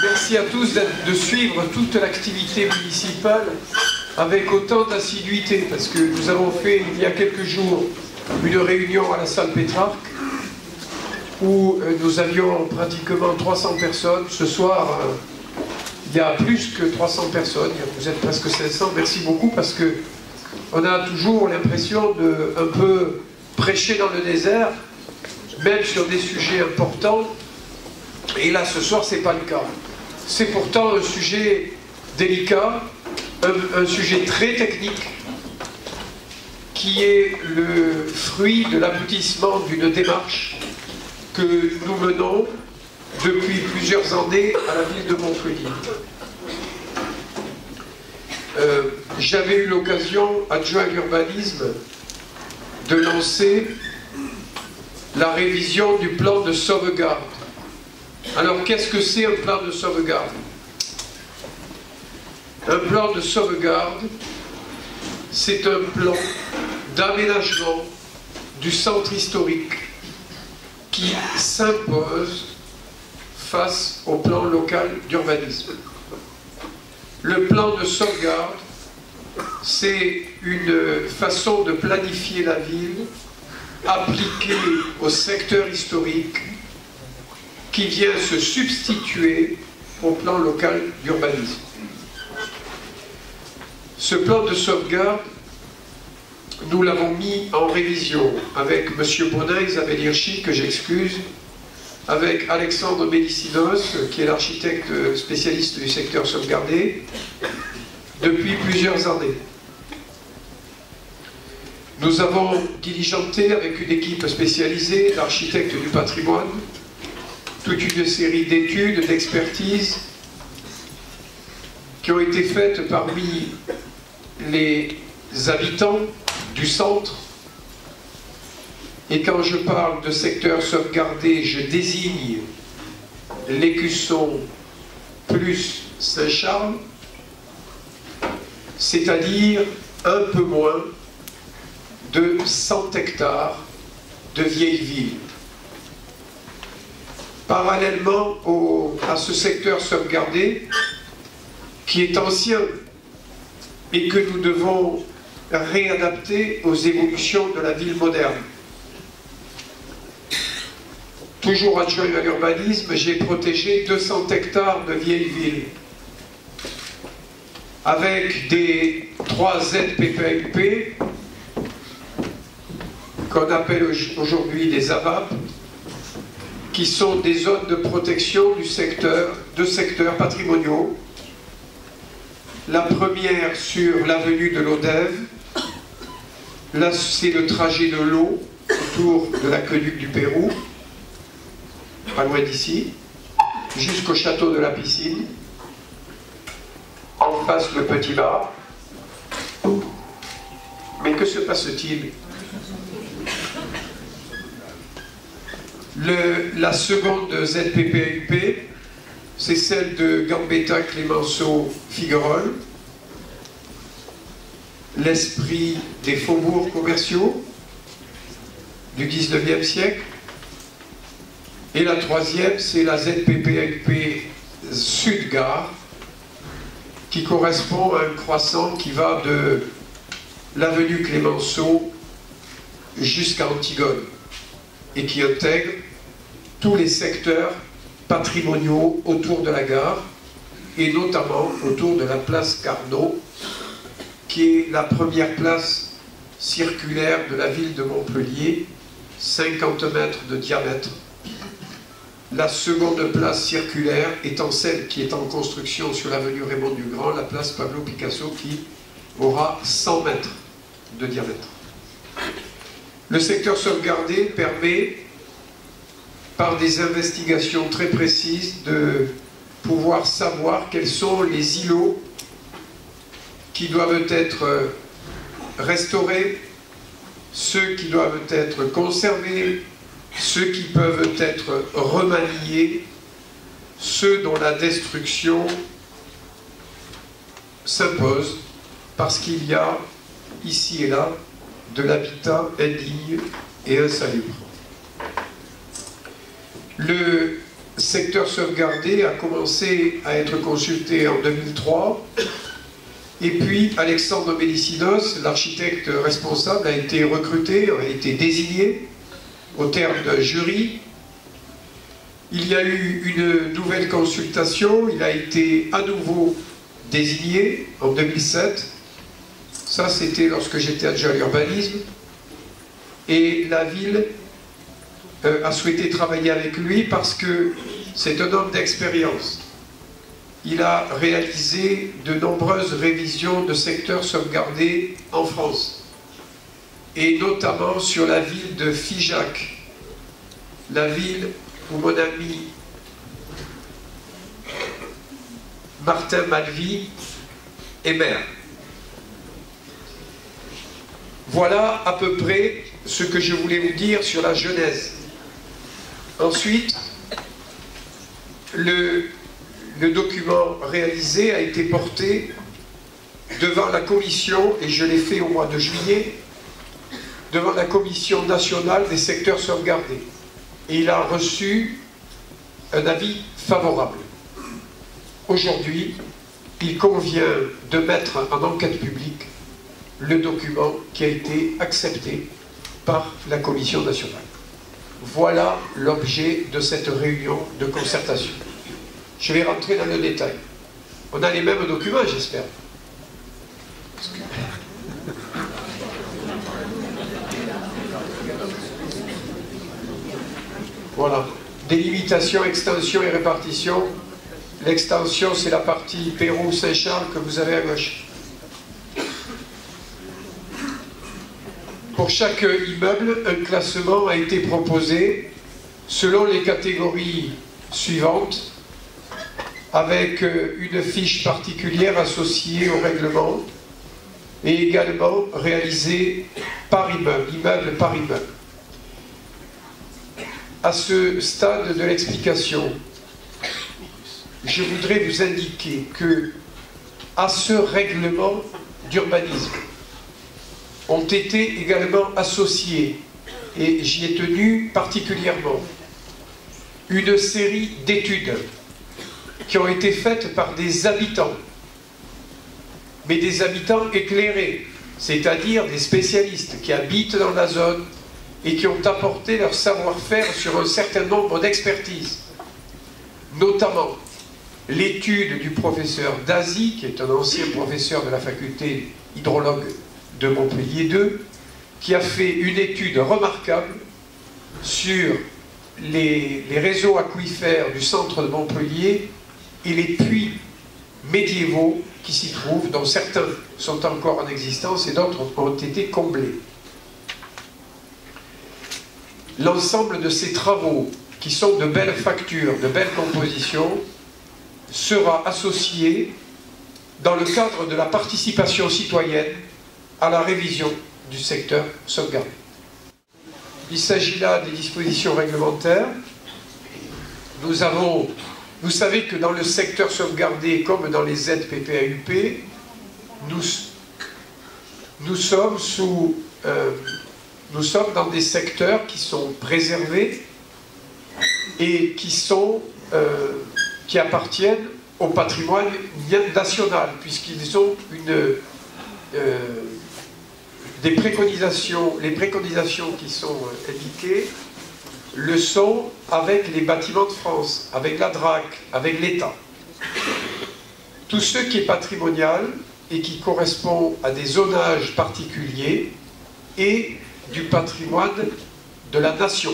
Merci à tous de suivre toute l'activité municipale avec autant d'assiduité, parce que nous avons fait il y a quelques jours une réunion à la salle Pétrarque où nous avions pratiquement 300 personnes. Ce soir, il y a plus que 300 personnes, vous êtes presque 500. Merci beaucoup, parce que on a toujours l'impression de un peu prêcher dans le désert, même sur des sujets importants. Et là, ce soir, c'est pas le cas. C'est pourtant un sujet délicat, un sujet très technique, qui est le fruit de l'aboutissement d'une démarche que nous menons depuis plusieurs années à la ville de Montpellier. J'avais eu l'occasion, adjoint à l'urbanisme, de lancer la révision du plan de sauvegarde. Alors, qu'est-ce que c'est un plan de sauvegarde? Un plan de sauvegarde, c'est un plan d'aménagement du centre historique qui s'impose face au plan local d'urbanisme. Le plan de sauvegarde, c'est une façon de planifier la ville appliquée au secteur historique qui vient se substituer au plan local d'urbanisme. Ce plan de sauvegarde, nous l'avons mis en révision avec M. Bonin, Isabelle Hirschi, que j'excuse, avec Alexandre Mélicinos, qui est l'architecte spécialiste du secteur sauvegardé, depuis plusieurs années. Nous avons diligenté avec une équipe spécialisée, l'architecte du patrimoine, toute une série d'études, d'expertises qui ont été faites parmi les habitants du centre. Et quand je parle de secteur sauvegardé, je désigne l'Écusson plus Saint-Charles, c'est-à-dire un peu moins de 100 hectares de vieilles villes. Parallèlement à ce secteur sauvegardé, qui est ancien et que nous devons réadapter aux évolutions de la ville moderne. Toujours adjoint à l'urbanisme, j'ai protégé 200 hectares de vieilles villes avec des 3 ZPPUP qu'on appelle aujourd'hui des AVAP, qui sont des zones de protection de secteurs patrimoniaux. La première sur l'avenue de l'Odève. Là, c'est le trajet de l'eau autour de l'aqueduc du Pérou, pas loin d'ici, jusqu'au château de la Piscine. En face, le petit bar. Mais que se passe-t-il? La seconde ZPPUP, c'est celle de Gambetta, Clémenceau, Figuerolles, l'esprit des faubourgs commerciaux du 19e siècle. Et la troisième, c'est la ZPPUP Sud-Gare, qui correspond à un croissant qui va de l'avenue Clémenceau jusqu'à Antigone et qui intègre tous les secteurs patrimoniaux autour de la gare et notamment autour de la place Carnot, qui est la première place circulaire de la ville de Montpellier, 50 mètres de diamètre. La seconde place circulaire étant celle qui est en construction sur l'avenue Raymond Dugrand, la place Pablo Picasso, qui aura 100 mètres de diamètre. Le secteur sauvegardé permet, par des investigations très précises, de pouvoir savoir quels sont les îlots qui doivent être restaurés, ceux qui doivent être conservés, ceux qui peuvent être remaniés, ceux dont la destruction s'impose parce qu'il y a ici et là de l'habitat indigne et insalubre. secteur sauvegardé a commencé à être consulté en 2003. Et puis Alexandre Mélicinos, l'architecte responsable, a été recruté, a été désigné au terme d'un jury. Il y a eu une nouvelle consultation, il a été à nouveau désigné en 2007. Ça, c'était lorsque j'étais adjoint à l'urbanisme. Et la ville a souhaité travailler avec lui parce que c'est un homme d'expérience. Il a réalisé de nombreuses révisions de secteurs sauvegardés en France, et notamment sur la ville de Figeac, la ville où mon ami Martin Malvy est maire. Voilà à peu près ce que je voulais vous dire sur la genèse. Ensuite, le document réalisé a été porté devant la commission, et je l'ai fait au mois de juillet, devant la commission nationale des secteurs sauvegardés. Et il a reçu un avis favorable. Aujourd'hui, il convient de mettre en enquête publique le document qui a été accepté par la commission nationale. Voilà l'objet de cette réunion de concertation. Je vais rentrer dans le détail. On a les mêmes documents, j'espère. Voilà. Délimitation, extension et répartition. L'extension, c'est la partie Pérou-Saint-Charles que vous avez à gauche. Pour chaque immeuble, un classement a été proposé selon les catégories suivantes, avec une fiche particulière associée au règlement et également réalisée par immeuble, immeuble par immeuble. À ce stade de l'explication, je voudrais vous indiquer que à ce règlement d'urbanisme ont été également associés, et j'y ai tenu particulièrement, une série d'études qui ont été faites par des habitants, mais des habitants éclairés, c'est-à-dire des spécialistes qui habitent dans la zone et qui ont apporté leur savoir-faire sur un certain nombre d'expertises, notamment l'étude du professeur Dazy, qui est un ancien professeur de la faculté hydrologue de Montpellier 2, qui a fait une étude remarquable sur les réseaux aquifères du centre de Montpellier et les puits médiévaux qui s'y trouvent, dont certains sont encore en existence et d'autres ont été comblés. L'ensemble de ces travaux, qui sont de belles factures, de belles compositions, sera associé dans le cadre de la participation citoyenne à la révision du secteur sauvegardé. Il s'agit là des dispositions réglementaires. Vous savez que dans le secteur sauvegardé, comme dans les ZPPAUP, nous sommes dans des secteurs qui sont préservés et qui appartiennent au patrimoine national, puisqu'ils ont des préconisations, les préconisations qui sont indiquées le sont avec les bâtiments de France, avec la DRAC, avec l'État. Tout ce qui est patrimonial et qui correspond à des zonages particuliers et du patrimoine de la nation.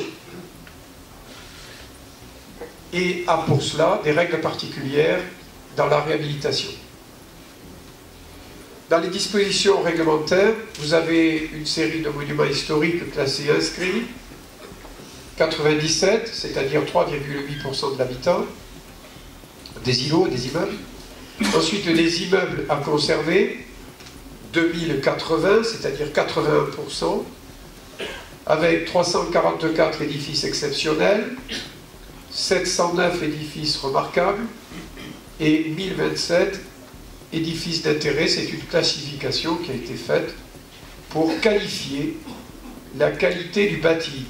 Et a pour cela des règles particulières dans la réhabilitation. Dans les dispositions réglementaires, vous avez une série de monuments historiques classés inscrits, 97, c'est-à-dire 3,8% de l'habitat, des îlots, des immeubles. Ensuite, des immeubles à conserver, 2080, c'est-à-dire 81%, avec 344 édifices exceptionnels, 709 édifices remarquables et 1027 édifices d'intérêt. C'est une classification qui a été faite pour qualifier la qualité du bâti.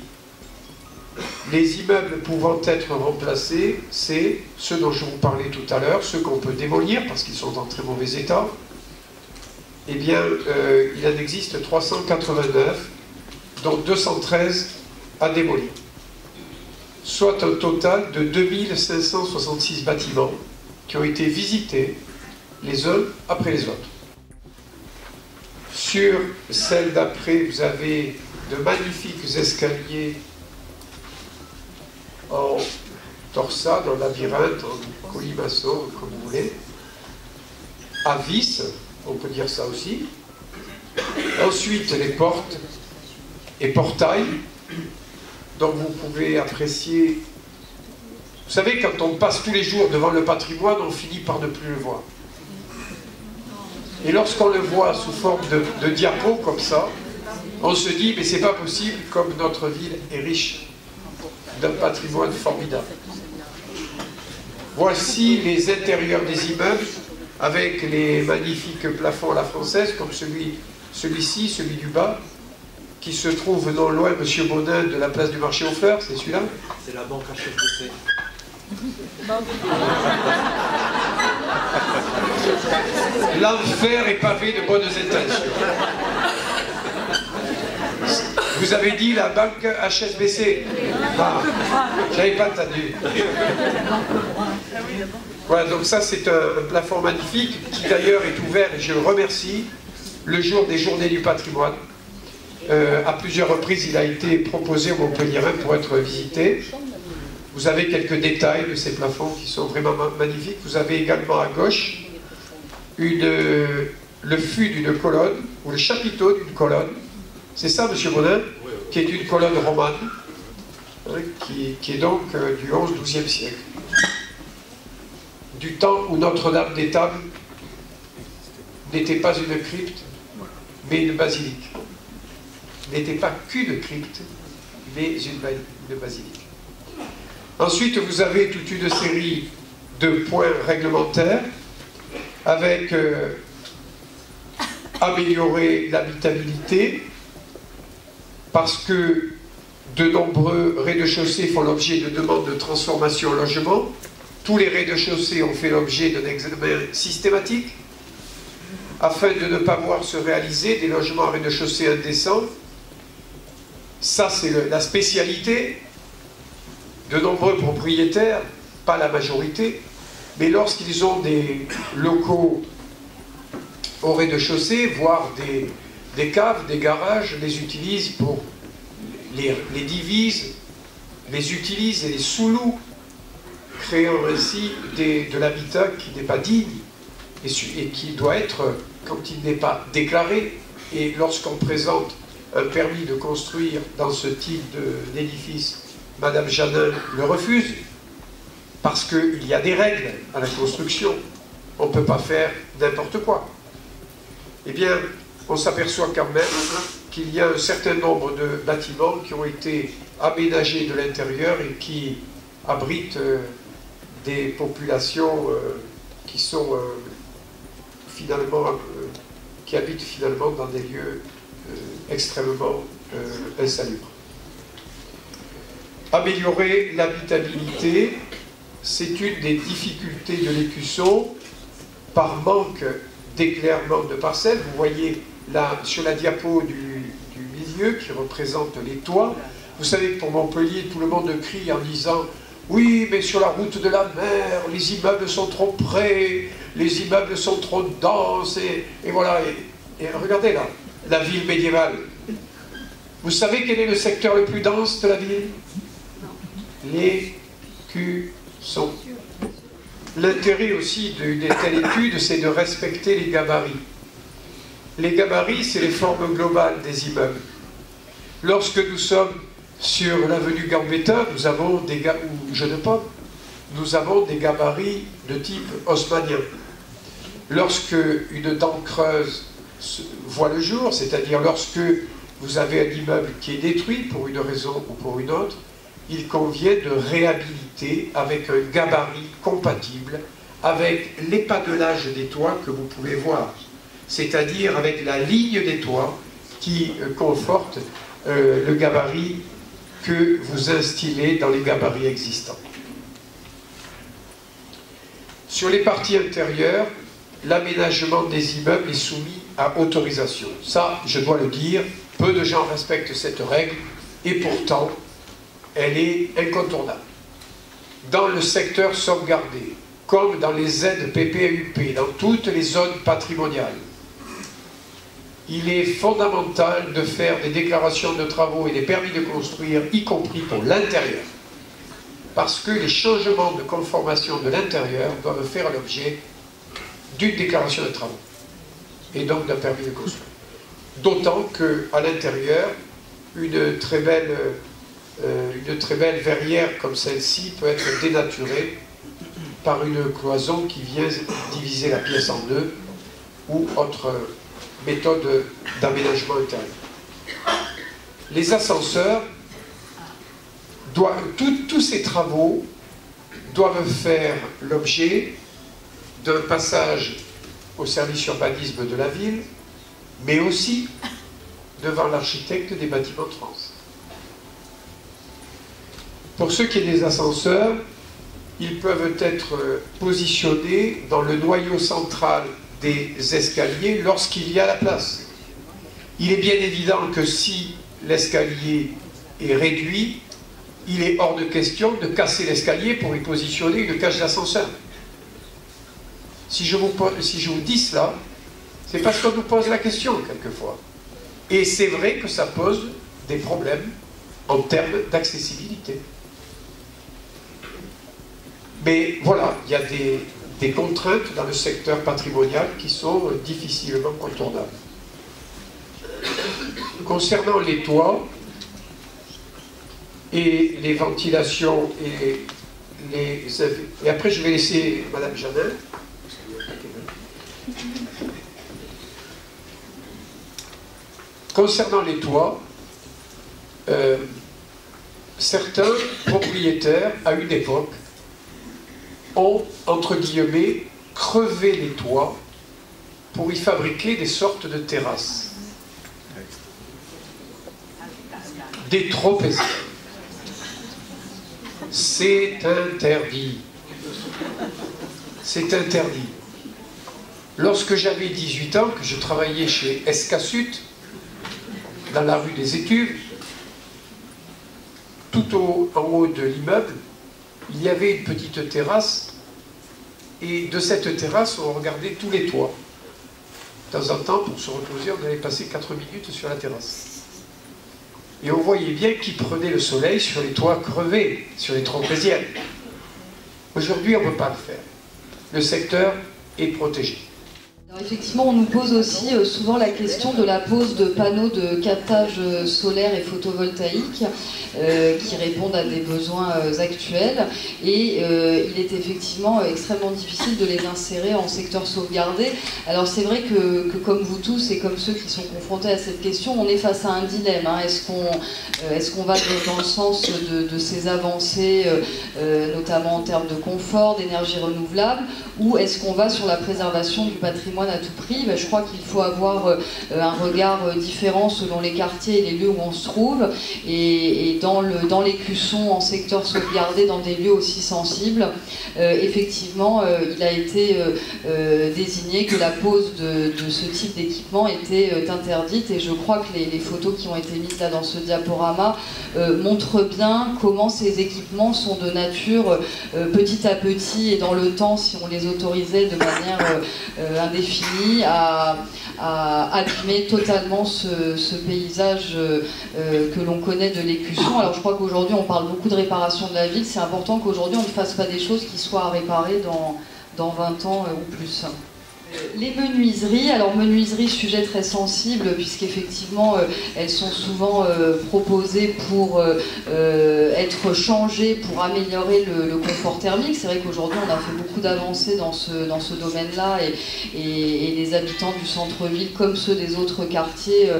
Les immeubles pouvant être remplacés, c'est ceux dont je vous parlais tout à l'heure, ceux qu'on peut démolir parce qu'ils sont en très mauvais état. Eh bien, il en existe 389, dont 213 à démolir. Soit un total de 2566 bâtiments qui ont été visités les uns après les autres. Sur celle d'après, vous avez de magnifiques escaliers en torsade, en labyrinthe, en colimaçon, comme vous voulez, à vis, on peut dire ça aussi. Ensuite, les portes et portails, dont vous pouvez apprécier. Vous savez, quand on passe tous les jours devant le patrimoine, on finit par ne plus le voir. Et lorsqu'on le voit sous forme de diapo, comme ça, on se dit, mais c'est pas possible, comme notre ville est riche d'un patrimoine formidable. Voici les intérieurs des immeubles, avec les magnifiques plafonds à la française, comme celui-ci, celui du bas, qui se trouve non loin, Monsieur Bonin, de la place du marché aux fleurs, c'est celui-là? C'est la banque HSBC. L'enfer est pavé de bonnes intentions. Vous avez dit la banque HSBC? Ah, j'avais pas entendu. Voilà, donc ça c'est un plafond magnifique qui d'ailleurs est ouvert, et je le remercie, le jour des journées du patrimoine. À plusieurs reprises, il a été proposé au Montpellierin pour être visité. Vous avez quelques détails de ces plafonds qui sont vraiment magnifiques. Vous avez également à gauche le fût d'une colonne, ou le chapiteau d'une colonne. C'est ça, Monsieur Bonin, qui est une colonne romane, hein, qui est donc du 11-12e siècle. Du temps où Notre-Dame des Tables n'était pas une crypte, mais une basilique. N'était pas qu'une crypte, mais une basilique. Ensuite, vous avez toute une série de points réglementaires avec améliorer l'habitabilité, parce que de nombreux rez-de-chaussée font l'objet de demandes de transformation en logement. Tous les rez-de-chaussée ont fait l'objet d'un examen systématique afin de ne pas voir se réaliser des logements à rez-de-chaussée indécents. Ça, c'est la spécialité de nombreux propriétaires, pas la majorité, mais lorsqu'ils ont des locaux au rez-de-chaussée, voire des caves, des garages, les utilisent pour les divisent, les utilisent et les sous-louent, créant ainsi de l'habitat qui n'est pas digne et qui doit être, quand il n'est pas déclaré, et lorsqu'on présente un permis de construire dans ce type d'édifice, Madame Janin le refuse, parce qu'il y a des règles à la construction. On ne peut pas faire n'importe quoi. Eh bien, on s'aperçoit quand même qu'il y a un certain nombre de bâtiments qui ont été aménagés de l'intérieur et qui abritent des populations qui sont finalement, qui habitent finalement dans des lieux extrêmement insalubres. Améliorer l'habitabilité, c'est une des difficultés de l'Écusson par manque d'éclairement de parcelles. Vous voyez là sur la diapo du milieu qui représente les toits. Vous savez que pour Montpellier, tout le monde crie en disant « Oui, mais sur la route de la mer, les immeubles sont trop près, les immeubles sont trop denses. » Et voilà. Et regardez là, la ville médiévale. Vous savez quel est le secteur le plus dense de la ville? L'Écusson. L'intérêt aussi d'une telle étude, c'est de respecter les gabarits. Les gabarits, c'est les formes globales des immeubles. Lorsque nous sommes sur l'avenue Gambetta, nous avons des ou Jeune Pomme, nous avons des gabarits de type haussmannien. Lorsque une dent creuse voit le jour, c'est-à-dire lorsque vous avez un immeuble qui est détruit pour une raison ou pour une autre, il convient de réhabiliter avec un gabarit compatible avec l'épadelage des toits que vous pouvez voir, c'est-à-dire avec la ligne des toits qui conforte le gabarit que vous instillez dans les gabarits existants. Sur les parties intérieures, l'aménagement des immeubles est soumis à autorisation. Ça, je dois le dire, peu de gens respectent cette règle et pourtant, elle est incontournable. Dans le secteur sauvegardé, comme dans les ZPP-UP, dans toutes les zones patrimoniales, il est fondamental de faire des déclarations de travaux et des permis de construire, y compris pour l'intérieur. Parce que les changements de conformation de l'intérieur doivent faire l'objet d'une déclaration de travaux et donc d'un permis de construire. D'autant qu'à l'intérieur, une très belle verrière comme celle-ci peut être dénaturée par une cloison qui vient diviser la pièce en deux ou autre méthode d'aménagement intérieur. Les ascenseurs, tous ces travaux doivent faire l'objet d'un passage au service urbanisme de la ville, mais aussi devant l'architecte des bâtiments de France. Pour ce qui est des ascenseurs, ils peuvent être positionnés dans le noyau central des escaliers lorsqu'il y a la place. Il est bien évident que si l'escalier est réduit, il est hors de question de casser l'escalier pour y positionner une cage d'ascenseur. Si je vous dis cela, c'est parce qu'on nous pose la question quelquefois. Et c'est vrai que ça pose des problèmes en termes d'accessibilité. Mais voilà, il y a des contraintes dans le secteur patrimonial qui sont difficilement contournables. Concernant les toits et les ventilations et après je vais laisser Madame Janin. Concernant les toits, certains propriétaires, à une époque, ont, entre guillemets, crevé les toits pour y fabriquer des sortes de terrasses. Des tropéziens. C'est interdit. C'est interdit. Lorsque j'avais 18 ans, que je travaillais chez Escasut, dans la rue des Étuves, tout en haut de l'immeuble, il y avait une petite terrasse, et de cette terrasse, on regardait tous les toits. De temps en temps, pour se reposer, on allait passer 4 minutes sur la terrasse. Et on voyait bien qu'ils prenaient le soleil sur les toits crevés, sur les tropéziennes. Aujourd'hui, on ne peut pas le faire. Le secteur est protégé. Alors effectivement, on nous pose aussi souvent la question de la pose de panneaux de captage solaire et photovoltaïque qui répondent à des besoins actuels. Et il est effectivement extrêmement difficile de les insérer en secteur sauvegardé. Alors c'est vrai que comme vous tous et comme ceux qui sont confrontés à cette question, on est face à un dilemme. Hein. Est-ce qu'on va dans le sens de ces avancées, notamment en termes de confort, d'énergie renouvelable, ou est-ce qu'on va sur la préservation du patrimoine à tout prix? Je crois qu'il faut avoir un regard différent selon les quartiers et les lieux où on se trouve, et dans l'écusson en secteur sauvegardé, dans des lieux aussi sensibles, effectivement il a été désigné que la pose de ce type d'équipement était interdite, et je crois que les photos qui ont été mises là dans ce diaporama montrent bien comment ces équipements sont de nature petit à petit et dans le temps, si on les autorisait de manière indéfinie, à abîmer totalement ce paysage que l'on connaît de l'écusson. Alors je crois qu'aujourd'hui on parle beaucoup de réparation de la ville, c'est important qu'aujourd'hui on ne fasse pas des choses qui soient à réparer dans 20 ans ou plus. Les menuiseries, alors menuiseries, sujet très sensible puisqu'effectivement elles sont souvent proposées pour être changées, pour améliorer le confort thermique. C'est vrai qu'aujourd'hui on a fait beaucoup d'avancées dans ce domaine-là, et les habitants du centre-ville comme ceux des autres quartiers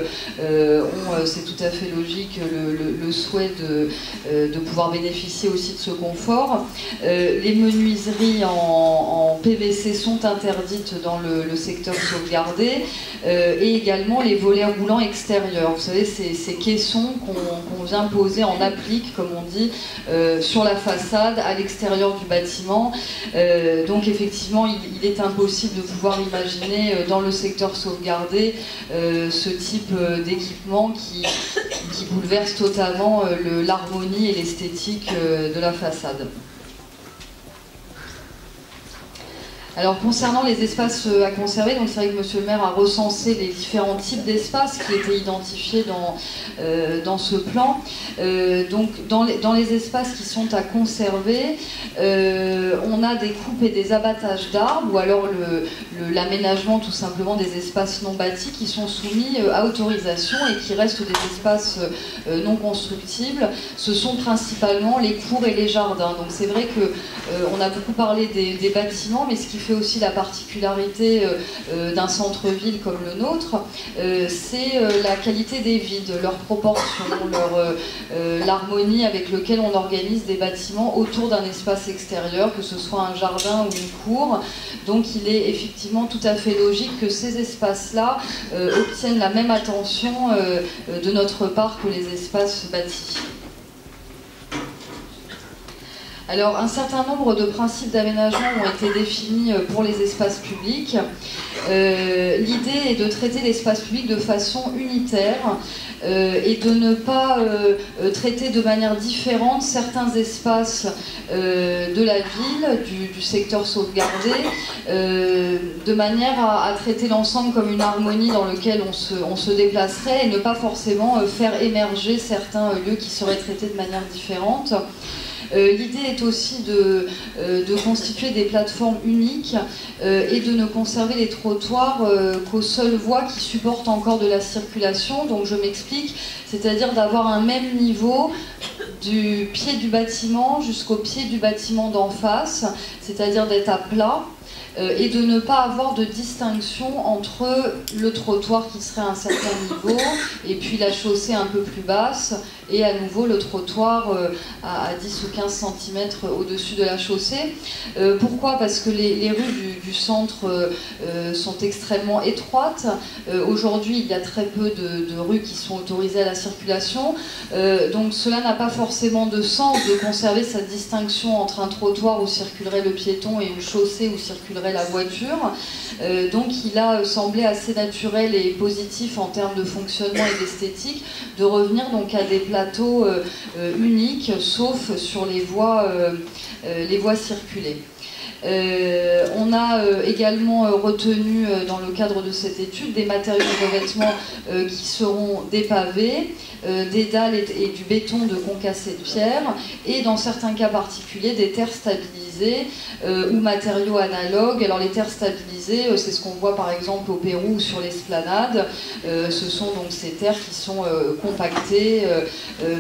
ont, c'est tout à fait logique, le souhait de pouvoir bénéficier aussi de ce confort. Les menuiseries en PVC sont interdites dans dans le secteur sauvegardé, et également les volets roulants extérieurs. Vous savez, ces caissons qu'on vient poser en applique, comme on dit, sur la façade, à l'extérieur du bâtiment. Donc effectivement, il est impossible de pouvoir imaginer dans le secteur sauvegardé ce type d'équipement qui bouleverse totalement l'harmonie et l'esthétique de la façade. Alors concernant les espaces à conserver, donc c'est vrai que Monsieur le maire a recensé les différents types d'espaces qui étaient identifiés dans ce plan. Donc dans les espaces qui sont à conserver, on a des coupes et des abattages d'arbres, ou alors l'aménagement tout simplement des espaces non bâtis qui sont soumis à autorisation et qui restent des espaces non constructibles. Ce sont principalement les cours et les jardins. Donc c'est vrai que on a beaucoup parlé des bâtiments, mais ce qui fait aussi la particularité d'un centre-ville comme le nôtre, c'est la qualité des vides, leur proportion, l'harmonie avec laquelle on organise des bâtiments autour d'un espace extérieur, que ce soit un jardin ou une cour. Donc il est effectivement tout à fait logique que ces espaces-là obtiennent la même attention de notre part que les espaces bâtis. Alors, un certain nombre de principes d'aménagement ont été définis pour les espaces publics. L'idée est de traiter l'espace public de façon unitaire et de ne pas traiter de manière différente certains espaces de la ville, du secteur sauvegardé, de manière à traiter l'ensemble comme une harmonie dans laquelle on se déplacerait et ne pas forcément faire émerger certains lieux qui seraient traités de manière différente. L'idée est aussi de constituer des plateformes uniques et de ne conserver les trottoirs qu'aux seules voies qui supportent encore de la circulation. Donc je m'explique, c'est-à-dire d'avoir un même niveau du pied du bâtiment jusqu'au pied du bâtiment d'en face, c'est-à-dire d'être à plat, et de ne pas avoir de distinction entre le trottoir qui serait à un certain niveau et puis la chaussée un peu plus basse et à nouveau le trottoir à 10 ou 15 cm au-dessus de la chaussée. Pourquoi ? Parce que les rues du centre sont extrêmement étroites. Aujourd'hui, il y a très peu de rues qui sont autorisées à la circulation. Donc cela n'a pas forcément de sens de conserver cette distinction entre un trottoir où circulerait le piéton et une chaussée où circulerait la voiture. Donc il a semblé assez naturel et positif en termes de fonctionnement et d'esthétique de revenir donc à des plateaux uniques, sauf sur les voies circulées. On a également retenu dans le cadre de cette étude des matériaux de revêtement qui seront des pavés, des dalles et du béton de concassé de pierre, et dans certains cas particuliers des terres stabilisées ou matériaux analogues. Alors les terres stabilisées, c'est ce qu'on voit par exemple au Pérou ou sur l'esplanade. Ce sont donc ces terres qui sont compactées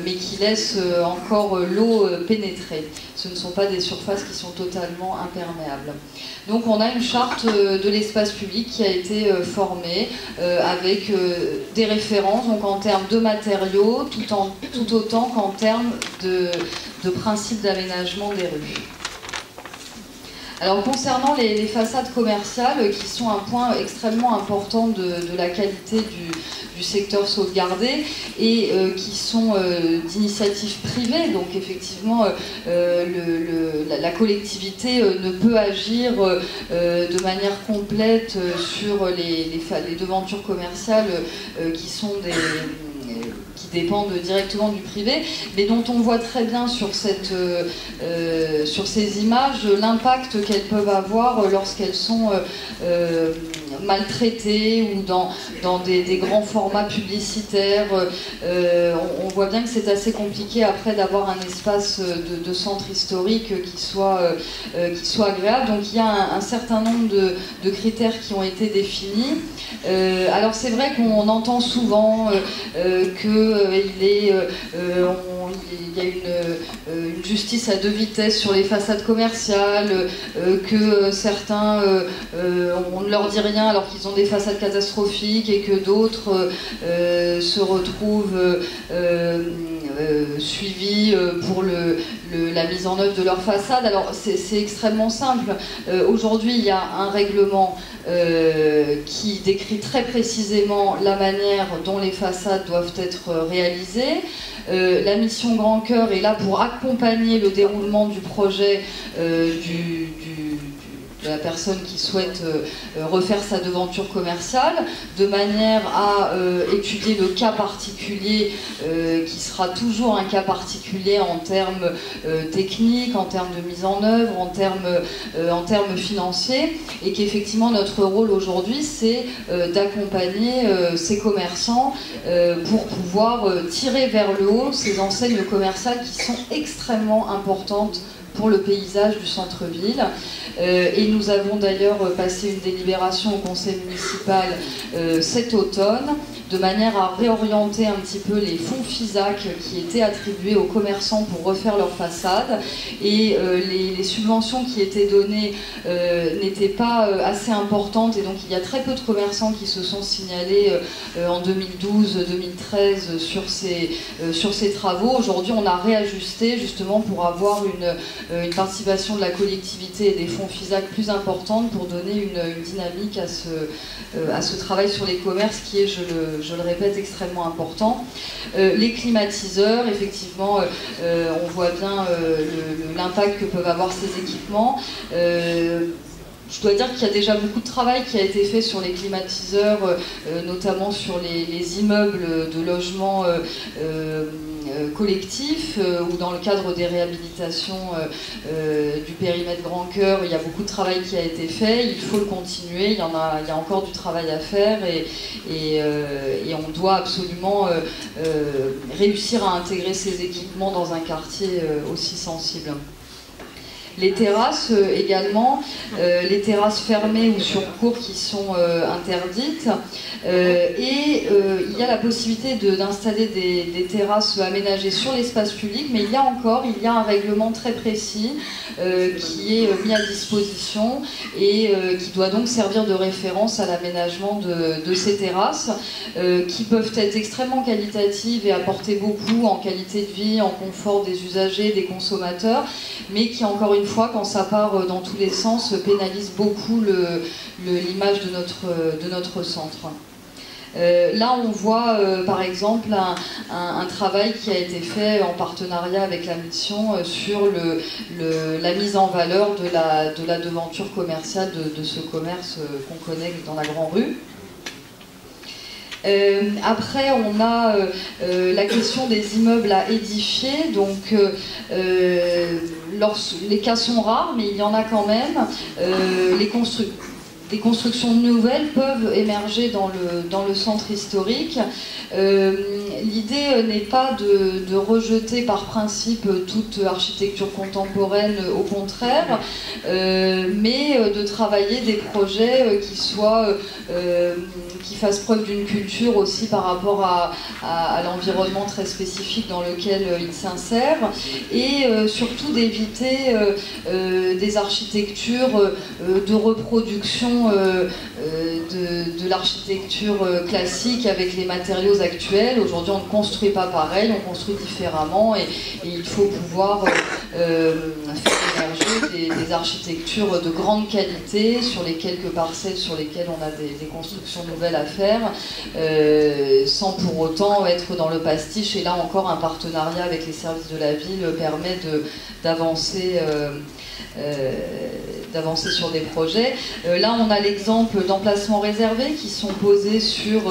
mais qui laissent encore l'eau pénétrer. Ce ne sont pas des surfaces qui sont totalement imperméables. Donc on a une charte de l'espace public qui a été formée avec des références donc en termes de matériaux tout autant qu'en termes de principes d'aménagement des rues. Alors concernant les façades commerciales, qui sont un point extrêmement important de la qualité du secteur sauvegardé et qui sont d'initiative privée, donc effectivement la collectivité ne peut agir de manière complète sur les devantures commerciales qui sont qui dépendent directement du privé, mais dont on voit très bien sur ces images l'impact qu'elles peuvent avoir lorsqu'elles sont maltraitées ou dans des grands formats publicitaires. On voit bien que c'est assez compliqué après d'avoir un espace de centre historique qui soit agréable. Donc il y a un certain nombre de critères qui ont été définis. Alors c'est vrai qu'on entend souvent qu'il y a une justice à deux vitesses sur les façades commerciales, que certains, on ne leur dit rien alors qu'ils ont des façades catastrophiques et que d'autres se retrouvent suivi pour la mise en œuvre de leur façade. Alors c'est extrêmement simple. Aujourd'hui, il y a un règlement qui décrit très précisément la manière dont les façades doivent être réalisées. La mission Grand Cœur est là pour accompagner le déroulement du projet de la personne qui souhaite refaire sa devanture commerciale, de manière à étudier le cas particulier qui sera toujours un cas particulier en termes techniques, en termes de mise en œuvre, en termes financiers, et qu'effectivement notre rôle aujourd'hui c'est d'accompagner ces commerçants pour pouvoir tirer vers le haut ces enseignes commerciales qui sont extrêmement importantes pour le paysage du centre-ville. Et nous avons d'ailleurs passé une délibération au conseil municipal cet automne, de manière à réorienter un petit peu les fonds FISAC qui étaient attribués aux commerçants pour refaire leur façade. Et les subventions qui étaient données n'étaient pas assez importantes, et donc il y a très peu de commerçants qui se sont signalés en 2012-2013 sur ces travaux. Aujourd'hui, on a réajusté justement pour avoir une participation de la collectivité et des fonds FISAC plus importante pour donner une dynamique à ce travail sur les commerces qui est, je le répète, extrêmement important. Les climatiseurs, effectivement, on voit bien l'impact que peuvent avoir ces équipements. Je dois dire qu'il y a déjà beaucoup de travail qui a été fait sur les climatiseurs, notamment sur les immeubles de logements collectifs ou dans le cadre des réhabilitations du périmètre Grand Cœur. Il y a beaucoup de travail qui a été fait, il faut le continuer, il y a encore du travail à faire et on doit absolument réussir à intégrer ces équipements dans un quartier aussi sensible. Les terrasses également, les terrasses fermées ou sur cours qui sont interdites. Il y a la possibilité d'installer des terrasses aménagées sur l'espace public, mais il y a un règlement très précis qui est mis à disposition et qui doit donc servir de référence à l'aménagement de ces terrasses qui peuvent être extrêmement qualitatives et apporter beaucoup en qualité de vie, en confort des usagers, des consommateurs, mais qui, encore une fois, quand ça part dans tous les sens, pénalise beaucoup l'image de notre centre. Là, on voit par exemple un travail qui a été fait en partenariat avec la mission sur la mise en valeur de la devanture commerciale de ce commerce qu'on connaît dans la Grand Rue. Après, on a la question des immeubles à édifier. Donc, les cas sont rares, mais il y en a quand même. Des constructions nouvelles peuvent émerger dans le centre historique. L'idée n'est pas de rejeter par principe toute architecture contemporaine, au contraire, mais de travailler des projets qui fassent preuve d'une culture aussi par rapport à l'environnement très spécifique dans lequel ils s'insèrent, et surtout d'éviter des architectures de reproduction de l'architecture classique avec les matériaux actuels. Aujourd'hui, on ne construit pas pareil, on construit différemment, et il faut pouvoir faire émerger des architectures de grande qualité sur les quelques parcelles sur lesquelles on a des constructions nouvelles à faire, sans pour autant être dans le pastiche. Et là encore, un partenariat avec les services de la ville permet d'avancer sur des projets. Là, on a l'exemple d'emplacements réservés qui sont posés sur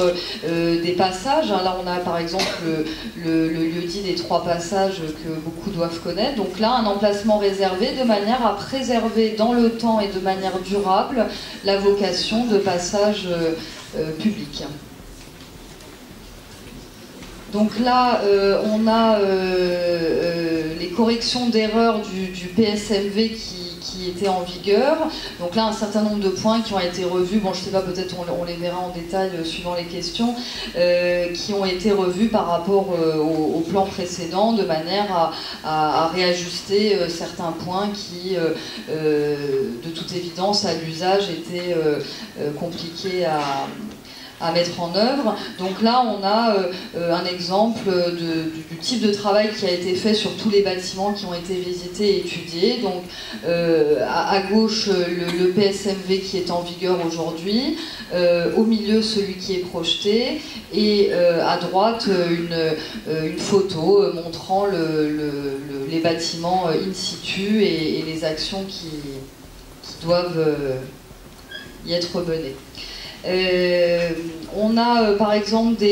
des passages. Là, on a par exemple le lieu-dit des 3 passages que beaucoup doivent connaître. Donc là, un emplacement réservé de manière à préserver dans le temps et de manière durable la vocation de passage public. Donc là, on a les corrections d'erreurs du PSMV qui étaient en vigueur. Donc là, un certain nombre de points qui ont été revus, bon je ne sais pas, peut-être on les verra en détail suivant les questions, qui ont été revus par rapport au plan précédent, de manière à réajuster certains points qui, de toute évidence, à l'usage, étaient compliqués à mettre en œuvre. Donc là, on a un exemple du type de travail qui a été fait sur tous les bâtiments qui ont été visités et étudiés. Donc à gauche, le PSMV qui est en vigueur aujourd'hui, au milieu celui qui est projeté, et à droite une photo montrant les bâtiments in situ et les actions qui doivent y être menées. On a par exemple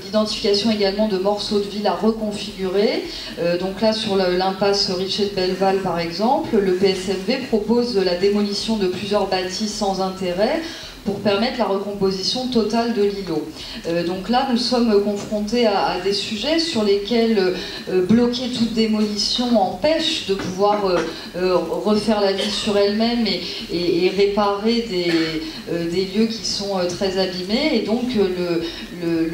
l'identification également de morceaux de ville à reconfigurer. Donc là sur l'impasse Richet de Belleval par exemple, le PSMV propose la démolition de plusieurs bâtis sans intérêt pour permettre la recomposition totale de l'îlot. Donc là, nous sommes confrontés à des sujets sur lesquels bloquer toute démolition empêche de pouvoir refaire la ville sur elle-même et réparer des lieux qui sont très abîmés. Et donc,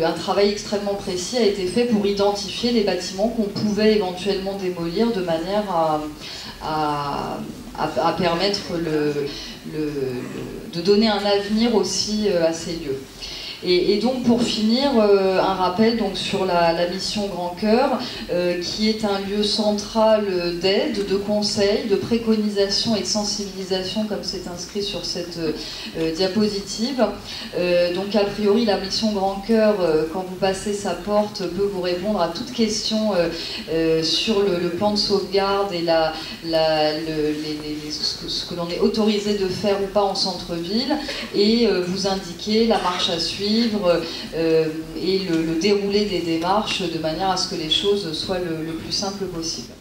un travail extrêmement précis a été fait pour identifier les bâtiments qu'on pouvait éventuellement démolir de manière à permettre de donner un avenir aussi à ces lieux. Et donc pour finir, un rappel donc, sur la mission Grand Cœur, qui est un lieu central d'aide, de conseil, de préconisation et de sensibilisation, comme c'est inscrit sur cette diapositive. Donc a priori, la mission Grand Cœur, quand vous passez sa porte, peut vous répondre à toute question sur le plan de sauvegarde et ce que l'on est autorisé de faire ou pas en centre-ville, et vous indiquer la marche à suivre, et le déroulé des démarches de manière à ce que les choses soient le plus simple possible.